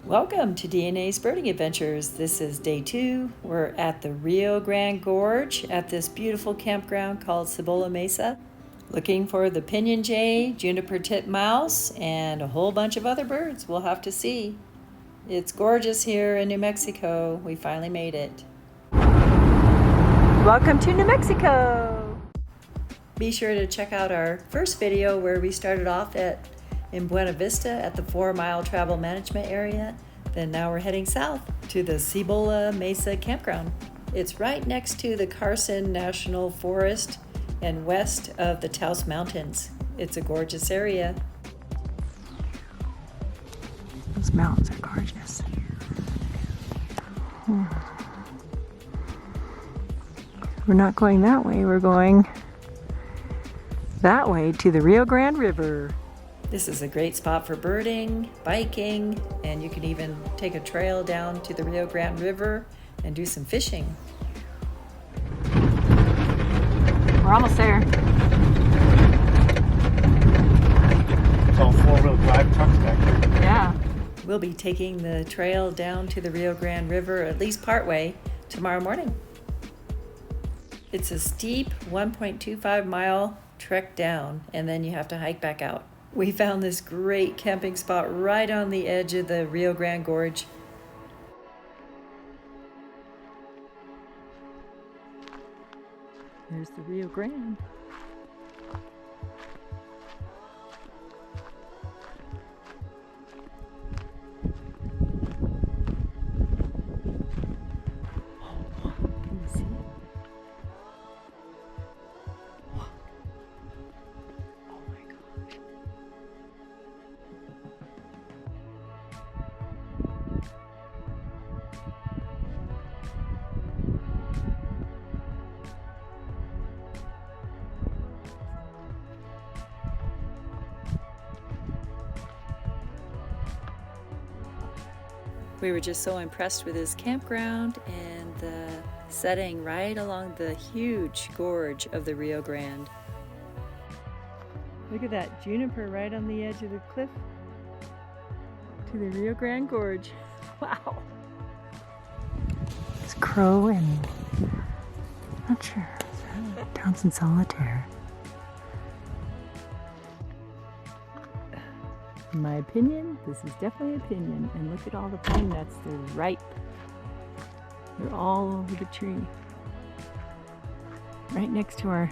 Welcome to DNA's Birding Adventures. This is day 2. We're at the Rio Grande Gorge at this beautiful campground called Cebolla Mesa, looking for the pinyon jay, juniper titmouse, and a whole bunch of other birds. We'll have to see. It's gorgeous here in New Mexico. We finally made it. Welcome to New Mexico! Be sure to check out our first video where we started off in Buena Vista at the 4-mile travel management area. Then now we're heading south to the Cebolla Mesa Campground. It's right next to the Carlsbad National Forest and west of the Taos Mountains. It's a gorgeous area. Those mountains are gorgeous. We're not going that way, we're going that way to the Rio Grande River. This is a great spot for birding, biking, and you can even take a trail down to the Rio Grande River and do some fishing. We're almost there. It's all 4-wheel drive trucks back here. Yeah. We'll be taking the trail down to the Rio Grande River at least partway tomorrow morning. It's a steep 1.25 mile trek down, and then you have to hike back out. We found this great camping spot right on the edge of the Rio Grande Gorge. There's the Rio Grande. Can you see it? Oh my gosh. We were just so impressed with this campground and the setting right along the huge gorge of the Rio Grande. Look at that juniper right on the edge of the cliff to the Rio Grande Gorge. Wow. It's crow and not sure. Is that Townsend solitaire? In my opinion, this is definitely a pinyon. And look at all the pine nuts, they're ripe. They're all over the tree. Right next to our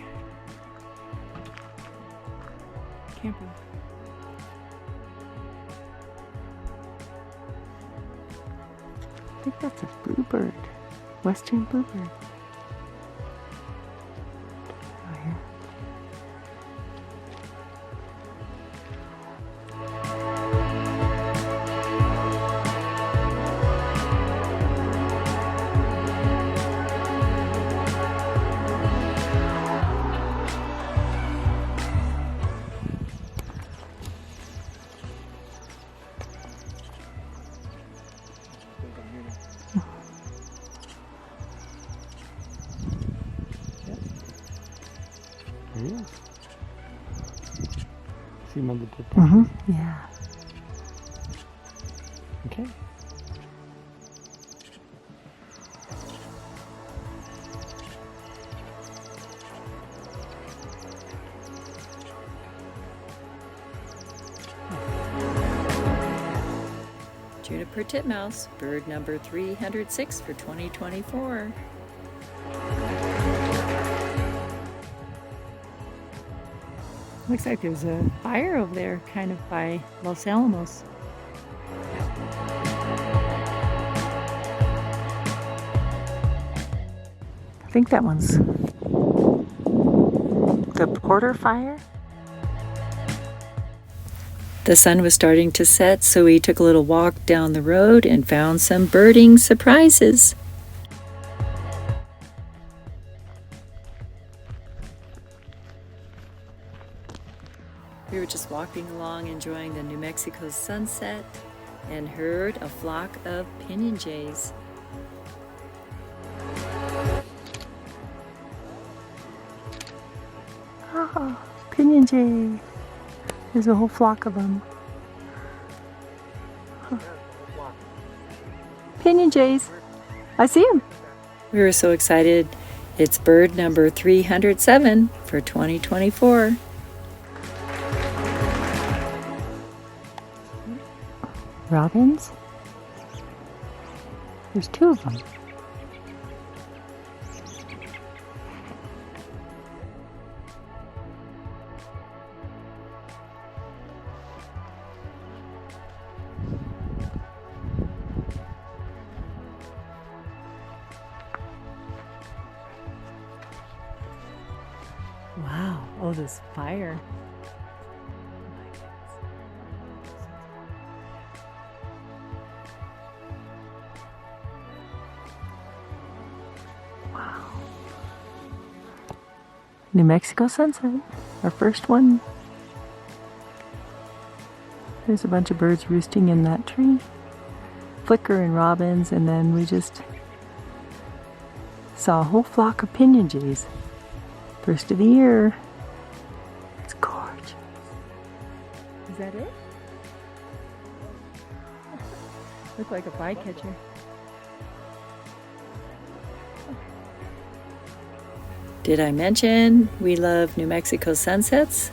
camper. I think that's a bluebird. Western bluebird. Oh, here. There he is. See him on the tip. Yeah. Okay. Juniper titmouse, bird number 306 for 2024. Looks like there's a fire over there, kind of by Los Alamos. I think that one's the Porter Fire. The sun was starting to set, so we took a little walk down the road and found some birding surprises. We were just walking along enjoying the New Mexico sunset and heard a flock of pinyon jays. Oh, pinyon jay. There's a whole flock of them. Huh. Pinyon jays. I see them. We were so excited. It's bird number 307 for 2024. Robins? There's 2 of them. Wow. Oh, this fire. Wow. New Mexico sunset. Our first one. There's a bunch of birds roosting in that tree. Flicker and robins, and then we just saw a whole flock of pinyon jays. First of the year. It's gorgeous. Is that it? Look like a flycatcher. Did I mention we love New Mexico sunsets?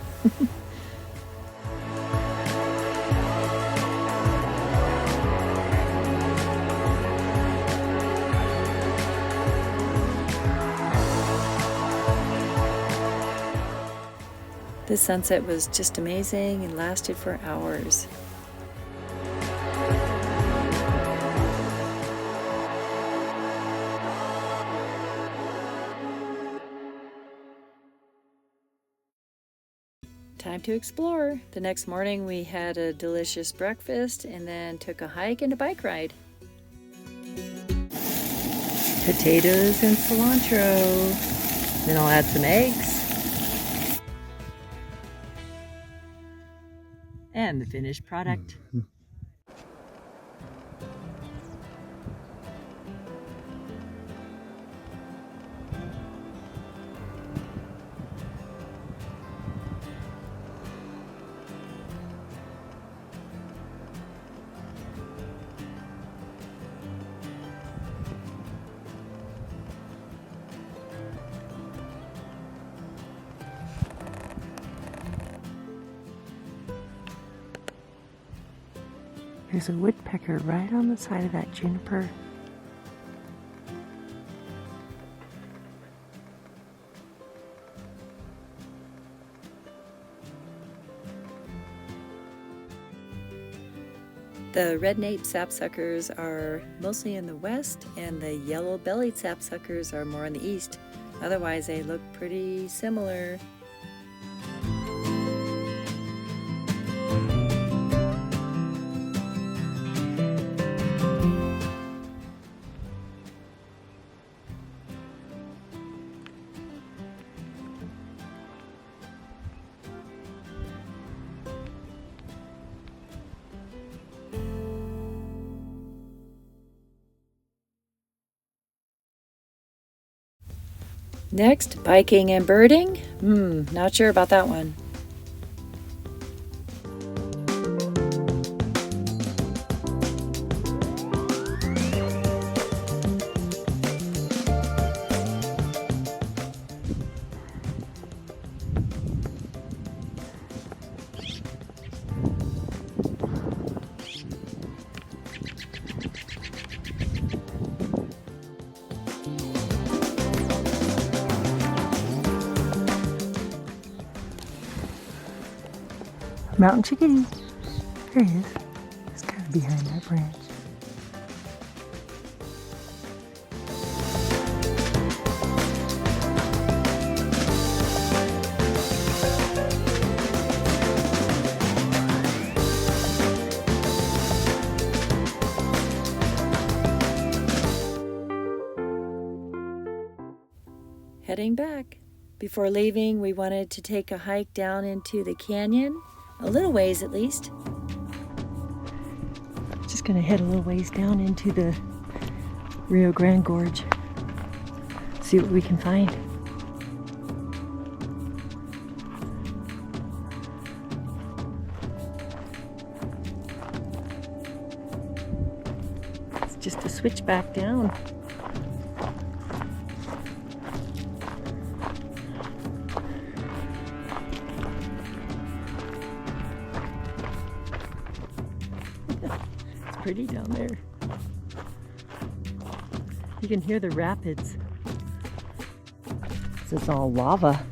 This sunset was just amazing and lasted for hours. Time to explore. The next morning we had a delicious breakfast and then took a hike and a bike ride. Potatoes and cilantro. Then I'll add some eggs. And the finished product. There's a woodpecker right on the side of that juniper. The red-naped sapsuckers are mostly in the west, and the yellow-bellied sapsuckers are more in the east. Otherwise, they look pretty similar. Next, biking and birding. Not sure about that one. Mountain chickadee. There he is. He's kind of behind that branch. Heading back. Before leaving, we wanted to take a hike down into the canyon. A little ways at least. Just gonna head a little ways down into the Rio Grande Gorge. See what we can find. It's just to switch back down. It's pretty down there. You can hear the rapids. This is all lava.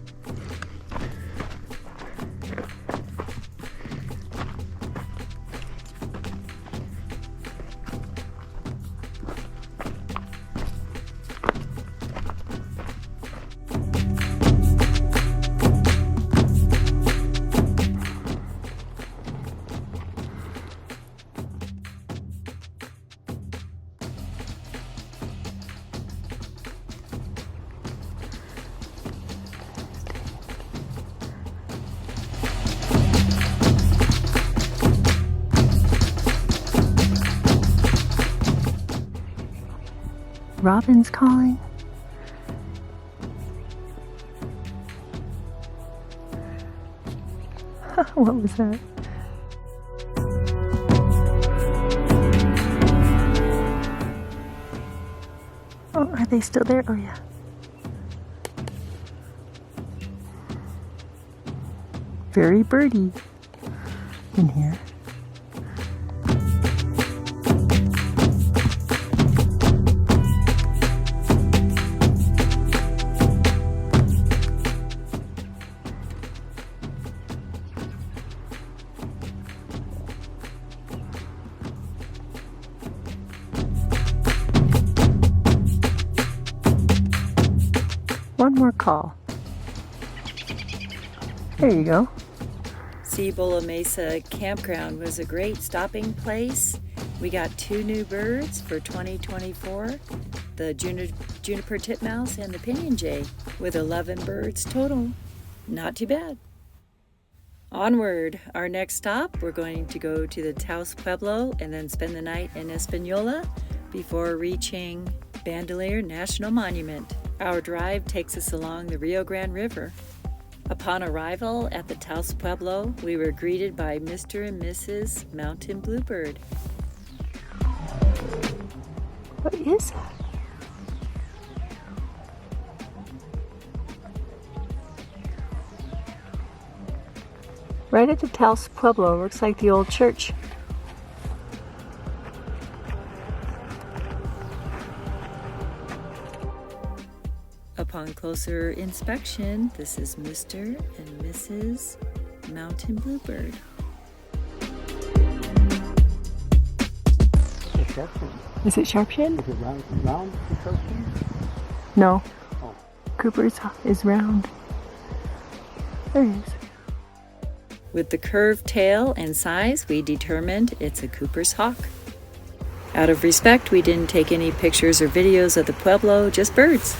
Robin's calling. What was that? Oh, are they still there? Oh, yeah. Very birdie in here. One more call. There you go. Cebolla Mesa Campground was a great stopping place. We got 2 new birds for 2024, the juniper titmouse and the pinyon jay, with 11 birds total. Not too bad. Onward, our next stop, we're going to go to the Taos Pueblo and then spend the night in Espanola before reaching Bandelier National Monument. Our drive takes us along the Rio Grande River. Upon arrival at the Taos Pueblo, we were greeted by Mr. and Mrs. Mountain Bluebird. What is that? Right at the Taos Pueblo, looks like the old church. Upon closer inspection, this is Mr. and Mrs. Mountain Bluebird. Is it sharp-shinned? Is it round the sharp-shinned? No. Oh. Cooper's is round. There he is. With the curved tail and size, we determined it's a Cooper's hawk. Out of respect, we didn't take any pictures or videos of the Pueblo, just birds.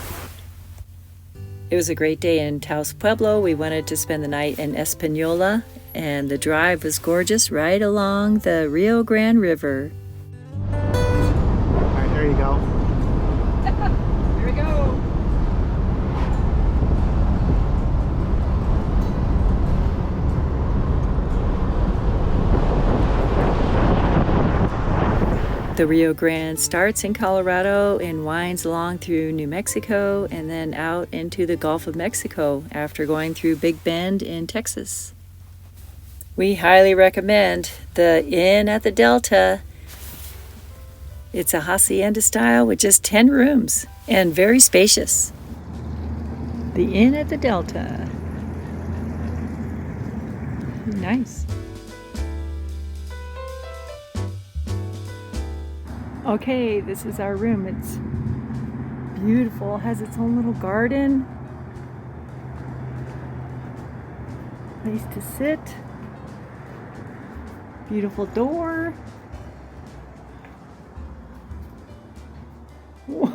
It was a great day in Taos Pueblo. We wanted to spend the night in Espanola, and the drive was gorgeous right along the Rio Grande River. All right, there you go. Here we go. The Rio Grande starts in Colorado and winds along through New Mexico and then out into the Gulf of Mexico after going through Big Bend in Texas. We highly recommend the Inn at the Delta. It's a hacienda style with just 10 rooms and very spacious. The Inn at the Delta. Nice. Okay, this is our room. It's beautiful. It has its own little garden. Place to sit. Beautiful door. Whoa,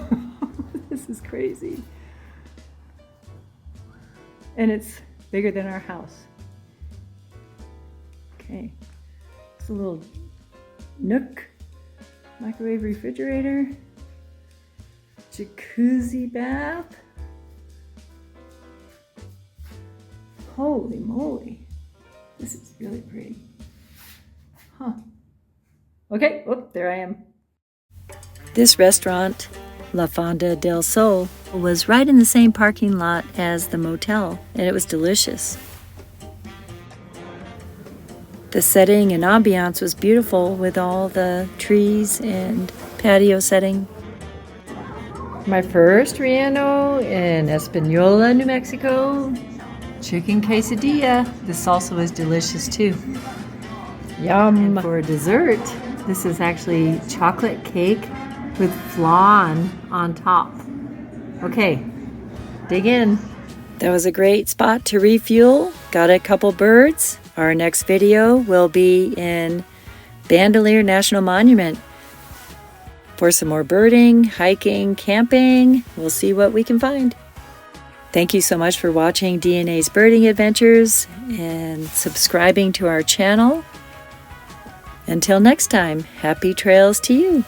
this is crazy. And it's bigger than our house. Okay, it's a little nook. Microwave refrigerator, jacuzzi bath. Holy moly, this is really pretty. Huh. Okay, oh, there I am. This restaurant, La Fonda del Sol, was right in the same parking lot as the motel, and it was delicious. The setting and ambiance was beautiful with all the trees and patio setting. My first Riano in Espanola, New Mexico. Chicken quesadilla. This salsa was delicious too. Yum! And for dessert, this is actually chocolate cake with flan on top. Okay, dig in. That was a great spot to refuel. Got a couple birds. Our next video will be in Bandelier National Monument for some more birding, hiking, camping. We'll see what we can find. Thank you so much for watching DNA's Birding Adventures and subscribing to our channel. Until next time, happy trails to you.